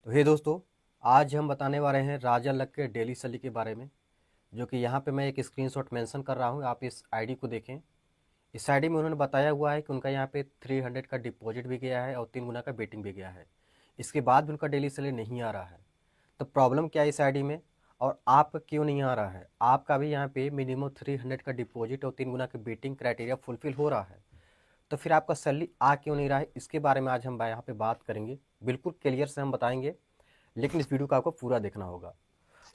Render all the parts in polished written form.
तो हे दोस्तों, आज हम बताने वाले हैं राजा लक के डेली सैलरी के बारे में। जो कि यहाँ पे मैं एक स्क्रीनशॉट मेंशन कर रहा हूँ, आप इस आईडी को देखें। इस आईडी में उन्होंने बताया हुआ है कि उनका यहाँ पे 300 का डिपॉजिट भी गया है और 3 गुना का बेटिंग भी गया है। इसके बाद भी उनका डेली सैलरी नहीं आ रहा है। तो प्रॉब्लम क्या है इस आईडी में, और आपका क्यों नहीं आ रहा है? आपका भी यहाँ पे मिनिमम 300 का डिपॉजिट और 3 गुना का बेटिंग क्राइटेरिया फुलफिल हो रहा है, तो फिर आपका सैलरी आ क्यों नहीं रहा है? इसके बारे में आज हम यहाँ पे बात करेंगे। बिल्कुल क्लियर से हम बताएंगे, लेकिन इस वीडियो को आपको पूरा देखना होगा।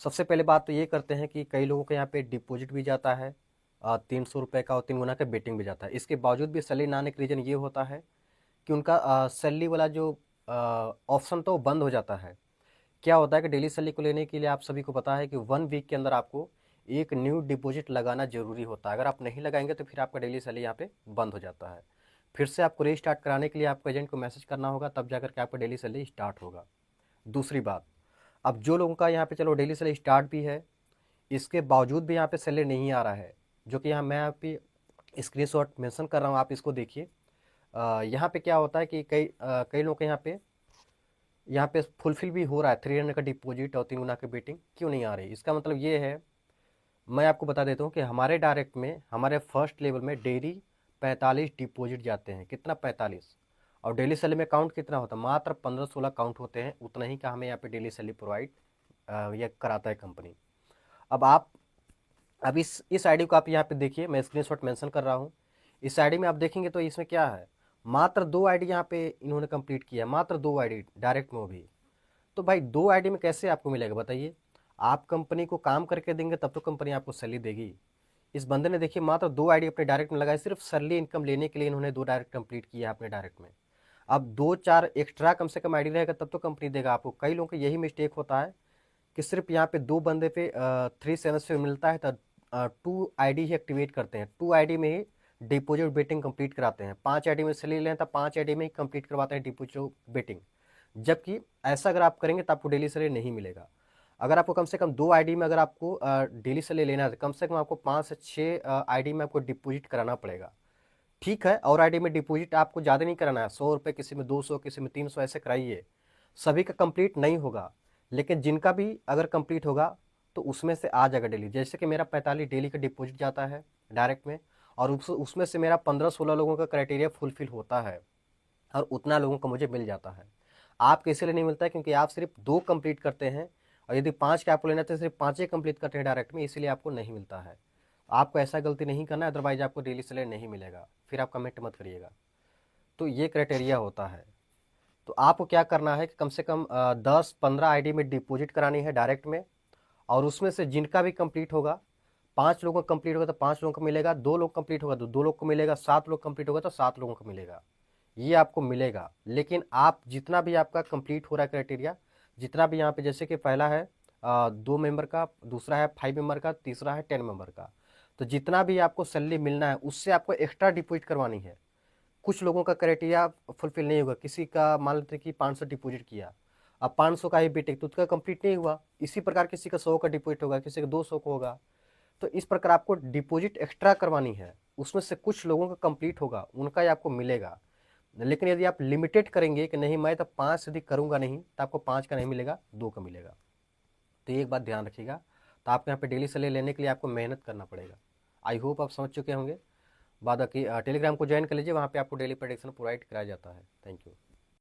सबसे पहले बात तो ये करते हैं कि कई लोगों के यहाँ पे डिपॉजिट भी जाता है 300 रुपये का, और 3 गुना का बेटिंग भी जाता है। इसके बावजूद भी सैलरी ना आने का रीज़न ये होता है कि उनका सैलरी वाला जो ऑप्शन तो वो बंद हो जाता है। क्या होता है कि डेली सैलरी को लेने के लिए आप सभी को पता है कि 1 वीक के अंदर आपको एक न्यू डिपॉजिट लगाना जरूरी होता है। अगर आप नहीं लगाएंगे तो फिर आपका डेली सैलरी यहाँ पे बंद हो जाता है। फिर से आपको रीस्टार्ट कराने के लिए आपको एजेंट को मैसेज करना होगा, तब जाकर के आपका डेली सैलरी स्टार्ट होगा। दूसरी बात, अब जो लोगों का यहाँ पे चलो डेली सैलरी स्टार्ट भी है, इसके बावजूद भी यहाँ पे सैलरी नहीं आ रहा है, जो कि यहाँ मैं आप स्क्रीनशॉट मेंशन कर रहा हूँ, आप इसको देखिए। यहाँ पे क्या होता है कि कई लोगों के यहाँ पे फुलफिल भी हो रहा है 300 का डिपॉजिट और 3 गुना की बेटिंग क्यों नहीं आ रही। इसका मतलब ये है, मैं आपको बता देता हूँ कि हमारे डायरेक्ट में हमारे फर्स्ट लेवल में डेली 45 डिपॉजिट जाते हैं। कितना? 45। और डेली सैलरी में काउंट कितना होता है? मात्र 15-16 काउंट होते हैं। उतना ही का हमें यहाँ पे डेली सैलरी प्रोवाइड ये कराता है कंपनी। अब आप अब इस आईडी को आप यहाँ पे देखिए, मैं स्क्रीनशॉट मेंशन कर रहा हूँ। इस आईडी में आप देखेंगे तो इसमें क्या है, मात्र 2 आईडी यहाँ पे इन्होंने कंप्लीट किया, मात्र 2 आईडी डायरेक्ट में वो भी। तो भाई 2 आईडी में कैसे आपको मिलेगा बताइए? आप कंपनी को काम करके देंगे तब तो कंपनी आपको सैलरी देगी। इस बंदे ने देखिए मात्र 2 आईडी अपने डायरेक्ट में लगाई, सिर्फ सैलरी इनकम लेने के लिए इन्होंने 2 डायरेक्ट कंप्लीट किया अपने डायरेक्ट में। अब 2-4 एक्स्ट्रा कम से कम आईडी रहेगा तब तो कंपनी देगा आपको। कई लोगों का यही मिस्टेक होता है कि सिर्फ यहाँ पे 2 बंदे पे 3 7 मिलता है तो 2 आईडी ही एक्टिवेट करते हैं। 2 आईडी में ही डिपोजिट बेटिंग कंप्लीट कराते हैं। 5 आईडी में सैलरी लें तो 5 आईडी में ही कंप्लीट करवाते हैं डिपोजिट बेटिंग। जबकि ऐसा अगर आप करेंगे तो आपको डेली सैलरी नहीं मिलेगा। अगर आपको कम से कम 2 आईडी में अगर आपको डेली सैलरी लेना है तो कम से कम आपको 5 से 6 आईडी में आपको डिपॉजिट कराना पड़ेगा। ठीक है, और आईडी में डिपॉजिट आपको ज़्यादा नहीं कराना है, 100 रुपये, किसी में 200, किसी में 300, ऐसे कराइए। सभी का कंप्लीट नहीं होगा, लेकिन जिनका भी अगर कंप्लीट होगा तो उसमें से आ जाएगा डेली। जैसे कि मेरा 45 डेली का डिपॉजिट जाता है डायरेक्ट में, और उसमें से मेरा 15-16 लोगों का क्राइटेरिया फुलफिल होता है, और उतना लोगों को मुझे मिल जाता है। आपको इसलिए नहीं मिलता है क्योंकि आप सिर्फ 2 कंप्लीट करते हैं, और यदि 5 का आपको लेना है तो सिर्फ 5 ही कंप्लीट करते हैं डायरेक्ट में, इसीलिए आपको नहीं मिलता है। आपको ऐसा गलती नहीं करना है, अदरवाइज आपको डेली सैलरी नहीं मिलेगा, फिर आप कमेंट मत करिएगा। तो ये क्राइटेरिया होता है। तो आपको क्या करना है कि कम से कम 10-15 आईडी में डिपॉजिट करानी है डायरेक्ट में, और उसमें से जिनका भी कंप्लीट होगा, 5 लोगों का कंप्लीट होगा तो 5 लोगों को मिलेगा, 2 लोग कंप्लीट होगा तो 2 लोग को मिलेगा, 7 लोग कंप्लीट होगा तो 7 लोगों को मिलेगा। ये आपको मिलेगा। लेकिन आप जितना भी आपका कंप्लीट हो रहा है क्राइटेरिया, जितना भी यहाँ पे, जैसे कि पहला है 2 मेंबर का, दूसरा है 5 मेंबर का, तीसरा है 10 मेंबर का, तो जितना भी आपको सैलरी मिलना है उससे आपको एक्स्ट्रा डिपॉजिट करवानी है। कुछ लोगों का क्राइटेरिया फुलफिल नहीं होगा, किसी का मान लेते कि 500 डिपॉजिट किया, अब 500 का ही बीटेक तो उसका कंप्लीट नहीं हुआ। इसी प्रकार किसी का 100 का डिपॉजिट होगा, किसी का 200 का होगा। तो इस प्रकार आपको डिपॉजिट एक्स्ट्रा करवानी है, उसमें से कुछ लोगों का कंप्लीट होगा, उनका ही आपको मिलेगा। लेकिन यदि आप लिमिटेड करेंगे कि नहीं मैं तो 5 से अधिक करूंगा नहीं, तो आपको 5 का नहीं मिलेगा, 2 का मिलेगा। तो ये एक बात ध्यान रखिएगा। तो आपको यहाँ पे डेली सैलरी लेने के लिए आपको मेहनत करना पड़ेगा। आई होप आप समझ चुके होंगे। बाद बाकी टेलीग्राम को ज्वाइन कर लीजिए, वहाँ पे आपको डेली प्रेडिक्शन प्रोवाइड कराया जाता है। Thank you.